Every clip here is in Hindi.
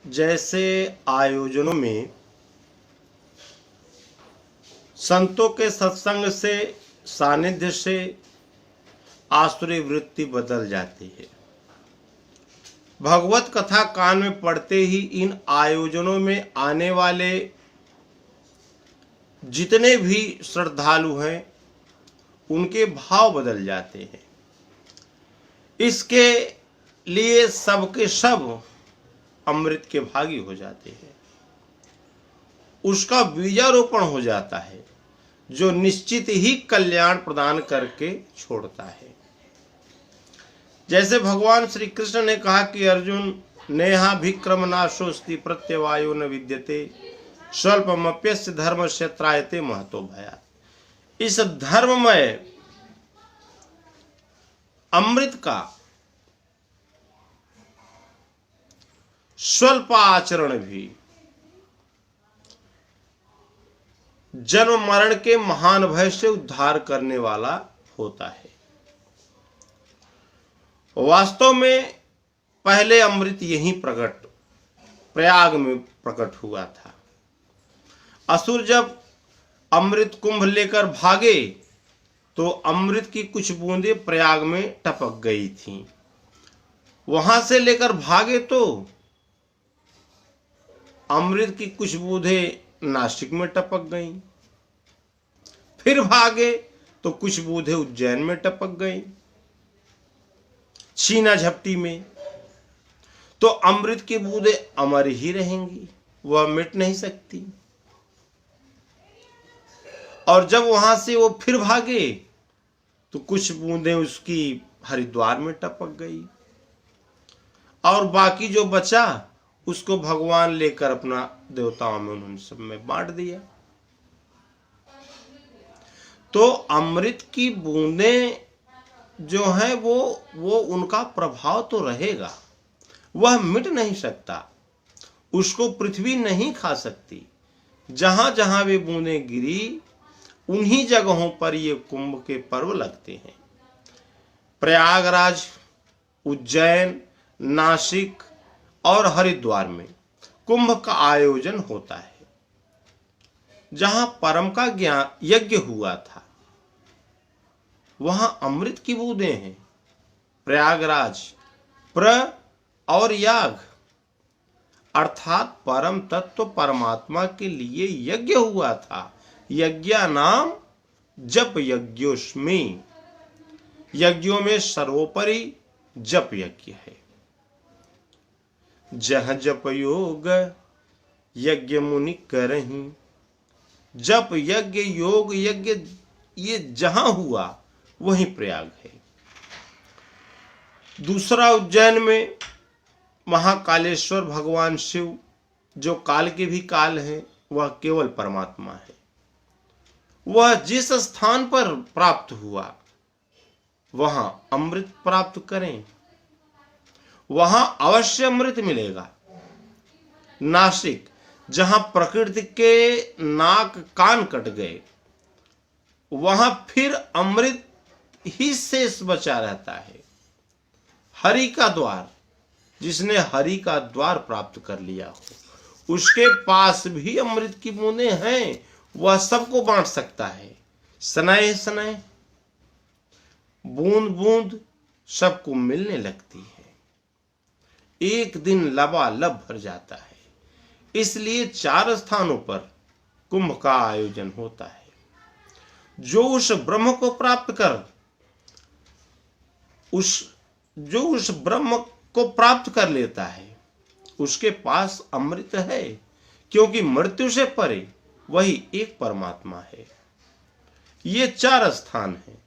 जैसे आयोजनों में संतों के सत्संग से, सानिध्य से आसुरी वृत्ति बदल जाती है। भगवत कथा कान में पड़ते ही इन आयोजनों में आने वाले जितने भी श्रद्धालु हैं उनके भाव बदल जाते हैं। इसके लिए सबके सब अमृत के भागी हो जाते हैं। उसका बीजारोपण हो जाता है जो निश्चित ही कल्याण प्रदान करके छोड़ता है। जैसे भगवान श्री कृष्ण ने कहा कि अर्जुन, नेहा भिक्रम नाशोस्ति प्रत्यवायो न विद्यते स्वल्पमप्यस्य धर्मस्य त्रायते महतो भयात्। इस धर्ममय अमृत का स्वल्प आचरण भी जन्म मरण के महान भय से उद्धार करने वाला होता है। वास्तव में पहले अमृत यहीं प्रयाग में प्रकट हुआ था। असुर जब अमृत कुंभ लेकर भागे तो अमृत की कुछ बूंदें प्रयाग में टपक गई थीं। वहां से लेकर भागे तो अमृत की कुछ बूंदें नासिक में टपक गईं। फिर भागे तो कुछ बूंदें उज्जैन में टपक गईं, छीना झपटी में। तो अमृत की बूंदें अमर ही रहेंगी, वह मिट नहीं सकती। और जब वहां से वो फिर भागे तो कुछ बूंदें उसकी हरिद्वार में टपक गई और बाकी जो बचा उसको भगवान लेकर अपना देवताओं में उन्होंने सब में बांट दिया। तो अमृत की बूंदें जो है वो उनका प्रभाव तो रहेगा, वह मिट नहीं सकता, उसको पृथ्वी नहीं खा सकती। जहां जहां वे बूंदें गिरी उन्हीं जगहों पर ये कुंभ के पर्व लगते हैं। प्रयागराज, उज्जैन, नासिक और हरिद्वार में कुंभ का आयोजन होता है। जहां परम का ज्ञान यज्ञ हुआ था वहां अमृत की बूंदें हैं। प्रयागराज प्र और याग अर्थात परम तत्व परमात्मा के लिए यज्ञ हुआ था। यज्ञा नाम जप यज्ञोस्मि। यज्ञों में सर्वोपरि जप यज्ञ है। जह जप योग यज्ञ मुनि करहीं। जप यज्ञ योग यज्ञ ये जहां हुआ वहीं प्रयाग है। दूसरा उज्जैन में महाकालेश्वर भगवान शिव, जो काल के भी काल है, वह केवल परमात्मा है। वह जिस स्थान पर प्राप्त हुआ वहां अमृत प्राप्त करें, वहां अवश्य अमृत मिलेगा। नासिक, जहां प्रकृति के नाक कान कट गए वहां फिर अमृत ही शेष बचा रहता है। हरि का द्वार, जिसने हरि का द्वार प्राप्त कर लिया हो उसके पास भी अमृत की बूंदें हैं, वह सबको बांट सकता है। सनय सनय, बूंद बूंद सबको मिलने लगती है। एक दिन लबालब भर जाता है। इसलिए 4 स्थानों पर कुंभ का आयोजन होता है। जो उस ब्रह्म को प्राप्त कर लेता है उसके पास अमृत है, क्योंकि मृत्यु से परे वही एक परमात्मा है। ये 4 स्थान हैं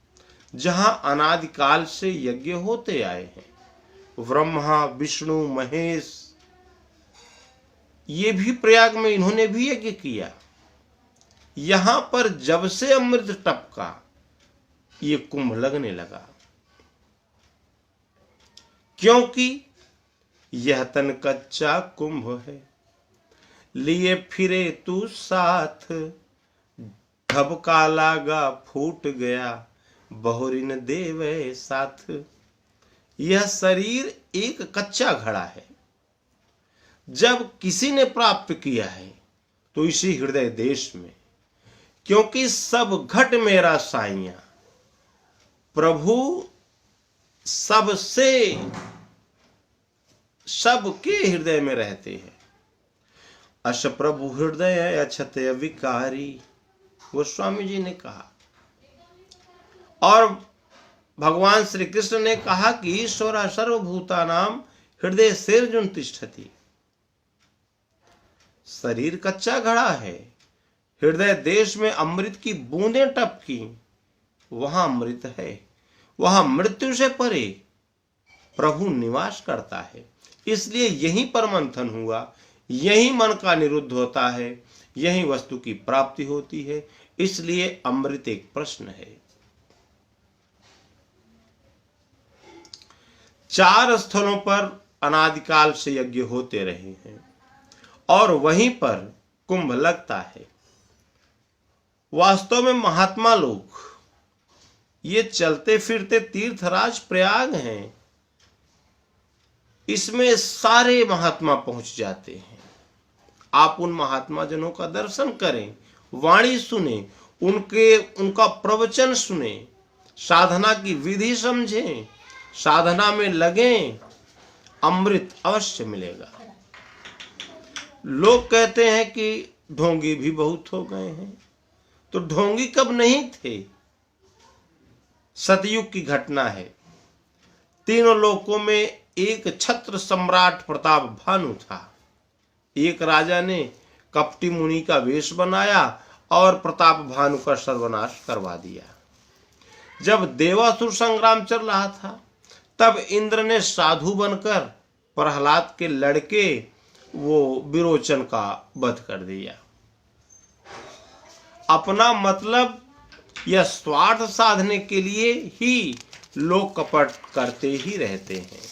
जहां अनादिकाल से यज्ञ होते आए हैं। ब्रह्मा, विष्णु, महेश, ये भी प्रयाग में इन्होंने भी यज्ञ किया। यहां पर जब से अमृत टपका ये कुंभ लगने लगा, क्योंकि यह तन कच्चा कुंभ है, लिए फिरे तू साथ, ढबका लागा फूट गया बहुरिन देवे साथ। यह शरीर एक कच्चा घड़ा है। जब किसी ने प्राप्त किया है तो इसी हृदय देश में, क्योंकि सब घट मेरा साइया, प्रभु सबसे सबके हृदय में रहते हैं। अश प्रभु हृदय अछत विकारी, गोस्वामी जी ने कहा। और भगवान श्री कृष्ण ने कहा कि ईश्वर सर्वभूतानाम हृदय सेर्जुन तिष्ठति। शरीर कच्चा घड़ा है, हृदय देश में अमृत की बूंदें टपकी, वहां अमृत है, वहां मृत्यु से परे प्रभु निवास करता है। इसलिए यही पर मंथन हुआ, यही मन का निरुद्ध होता है, यही वस्तु की प्राप्ति होती है। इसलिए अमृत एक प्रश्न है। 4 स्थलों पर अनादिकाल से यज्ञ होते रहे हैं और वहीं पर कुंभ लगता है। वास्तव में महात्मा लोग ये चलते फिरते तीर्थराज प्रयाग हैं, इसमें सारे महात्मा पहुंच जाते हैं। आप उन महात्मा जनों का दर्शन करें, वाणी सुने, उनका प्रवचन सुने, साधना की विधि समझें, साधना में लगें, अमृत अवश्य मिलेगा। लोग कहते हैं कि ढोंगी भी बहुत हो गए हैं, तो ढोंगी कब नहीं थे? सतयुग की घटना है। तीनों लोकों में एक छत्र सम्राट प्रताप भानु था। एक राजा ने कपटी मुनि का वेश बनाया और प्रताप भानु का सर्वनाश करवा दिया। जब देवासुर संग्राम चल रहा था, तब इंद्र ने साधु बनकर प्रहलाद के लड़के वो विरोचन का वध कर दिया। अपना मतलब या स्वार्थ साधने के लिए ही लोग कपट करते ही रहते हैं।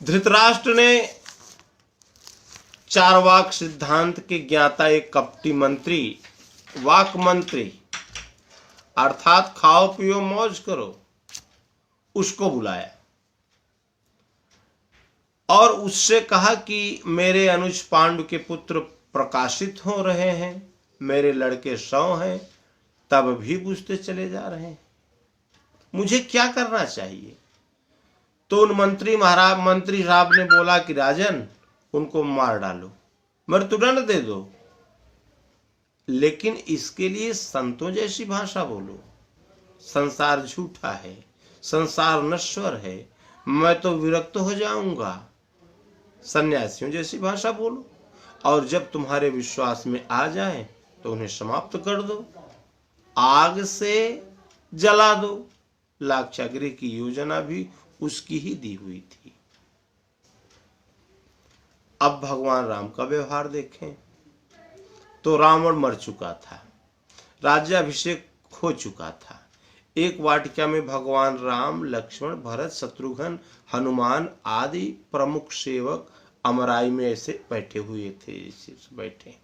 धृतराष्ट्र ने चारवाक सिद्धांत के ज्ञाता एक कपटी मंत्री, वाक मंत्री अर्थात खाओ पियो मौज करो, उसको बुलाया और उससे कहा कि मेरे अनुज पांडु के पुत्र प्रकाशित हो रहे हैं, मेरे लड़के 100 हैं, तब भी बुझते चले जा रहे हैं, मुझे क्या करना चाहिए? तो उन मंत्री साहब ने बोला कि राजन, उनको मार डालो, मृत्युदंड दे दो, लेकिन इसके लिए संतों जैसी भाषा बोलो। संसार झूठा है, संसार नश्वर है, मैं तो विरक्त हो जाऊंगा। सन्यासियों जैसी भाषा बोलो और जब तुम्हारे विश्वास में आ जाए तो उन्हें समाप्त कर दो, आग से जला दो। लाक्षागृह की योजना भी उसकी ही दी हुई थी। अब भगवान राम का व्यवहार देखें तो रावण मर चुका था, राज्याभिषेक हो चुका था। एक वाटिका में भगवान राम, लक्ष्मण, भरत, शत्रुघ्न, हनुमान आदि प्रमुख सेवक अमराई में ऐसे बैठे हुए थे, बैठे।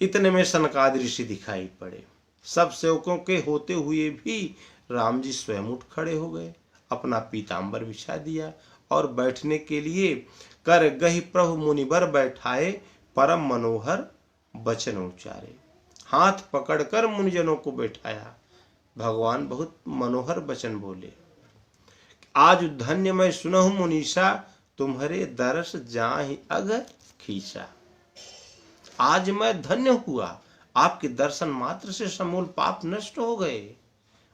इतने में सनकादि ऋषि दिखाई पड़े। सब सेवकों के होते हुए भी राम जी स्वयं उठ खड़े हो गए, अपना पीतांबर बिछा दिया और बैठने के लिए कर गहि प्रभु मुनिवर बैठाए, परम मनोहर वचन उच्चारे। हाथ पकड़कर मुनिजनों को बैठाया। भगवान बहुत मनोहर वचन बोले, आज धन्य मैं सुनहु मुनीषा, तुम्हारे दरस जाहि अगर खींचा। आज मैं धन्य हुआ, आपके दर्शन मात्र से समूल पाप नष्ट हो गए।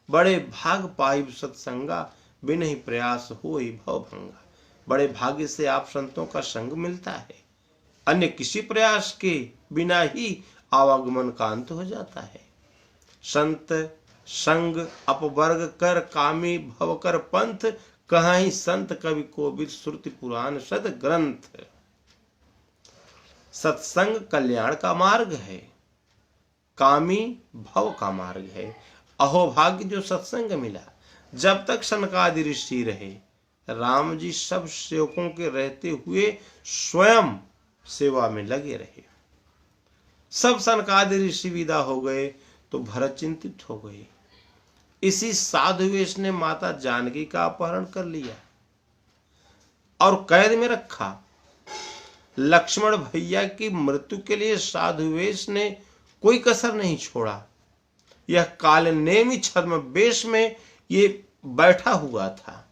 बड़े भाग पाई सत्संगा, बिन ही प्रयास होई भवभंगा। बड़े भाग्य से आप संतों का संग मिलता है, अन्य किसी प्रयास के बिना ही आवागमन का अंत हो जाता है। संत संग अपवर्ग कर, कामी भव कर पंथ, कहां संत कवि कोविद श्रुति पुराण सद ग्रंथ। सत्संग कल्याण का मार्ग है, कामी भव का मार्ग है। अहोभाग्य जो सत्संग मिला। जब तक सनकादि ऋषि रहे, राम जी सब सेवकों के रहते हुए स्वयं सेवा में लगे रहे। सब सनकादि ऋषि विदा हो गए तो भरत चिंतित हो गए। इसी साधु वेश ने माता जानकी का अपहरण कर लिया और कैद में रखा। लक्ष्मण भैया की मृत्यु के लिए साधु वेश ने कोई कसर नहीं छोड़ा। यह काल नेमी छद्म वेश में ये बैठा हुआ था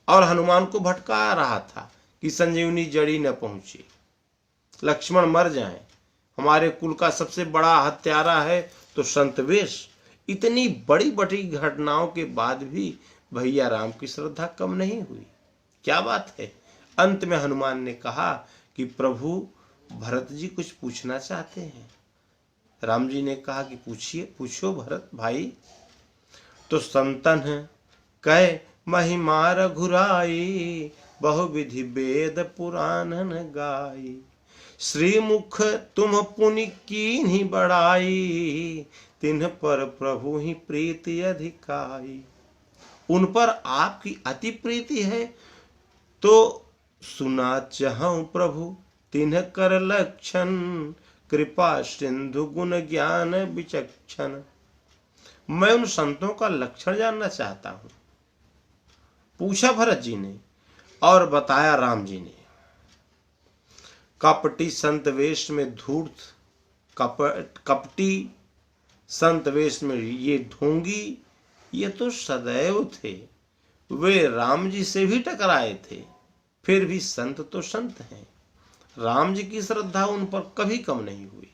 और हनुमान को भटका रहा था कि संजीवनी जड़ी न पहुंचे, लक्ष्मण मर जाएं। हमारे कुल का सबसे बड़ा हत्यारा है तो संत वेश। इतनी बड़ी बड़ी घटनाओं के बाद भी भैया राम की श्रद्धा कम नहीं हुई। क्या बात है। अंत में हनुमान ने कहा कि प्रभु भरत जी कुछ पूछना चाहते हैं। राम जी ने कहा कि पूछिए, पूछो भरत भाई। तो संतन कह महिमा रघुराई, बहुविधि वेद पुराण गाई। श्रीमुख तुम पुनि कीन्ही बढ़ाई, तिन्ह पर प्रभु ही प्रीति अधिकाई। उन पर आपकी अति प्रीति है तो सुना चाहूं प्रभु, तिन्ह कर लक्षण। कृपा सिंधु गुण ज्ञान विचक्षण। मैं उन संतों का लक्षण जानना चाहता हूं। पूछा भरत जी ने और बताया राम जी ने। कपटी संत वेश में धूर्त, कपटी संत वेश में ये ढोंगी, ये तो सदैव थे। वे राम जी से भी टकराए थे, फिर भी संत तो संत हैं। राम जी की श्रद्धा उन पर कभी कम नहीं हुई।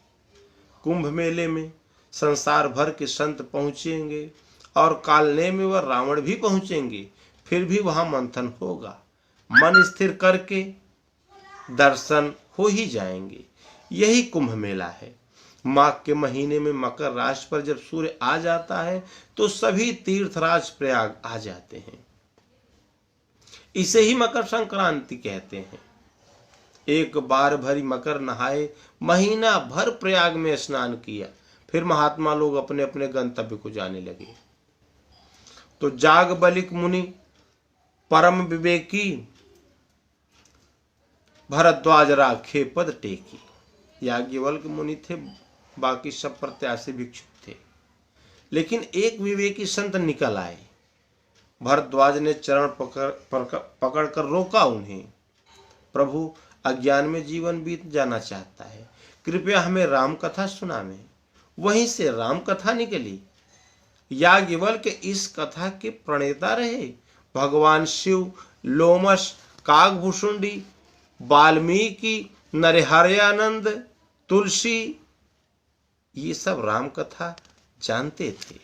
कुंभ मेले में संसार भर के संत पहुंचेंगे और कालने में वह रावण भी पहुंचेंगे, फिर भी वहां मंथन होगा। मन स्थिर करके दर्शन हो ही जाएंगे। यही कुंभ मेला है। माघ के महीने में मकर राशि पर जब सूर्य आ जाता है तो सभी तीर्थराज प्रयाग आ जाते हैं। इसे ही मकर संक्रांति कहते हैं। एक बार भरी मकर नहाए, महीना भर प्रयाग में स्नान किया, फिर महात्मा लोग अपने अपने गंतव्य को जाने लगे। तो जागबलिक मुनि परम विवेकी भरद्वाज राखे पद टेकी। याज्ञवल्क्य मुनि थे, बाकी सब प्रत्याशी भिक्षुक थे, लेकिन एक विवेकी संत निकल आए। भरद्वाज ने चरण पकड़ कर रोका उन्हें। प्रभु अज्ञान में जीवन बीत जाना चाहता है, कृपया हमें राम कथा सुनावें। वहीं से राम कथा निकली। याज्ञवल्क्य इस कथा के प्रणेता रहे। भगवान शिव, लोमश, काकभूषुंडी, वाल्मीकि, नरहरयानंद, तुलसी, ये सब राम कथा जानते थे।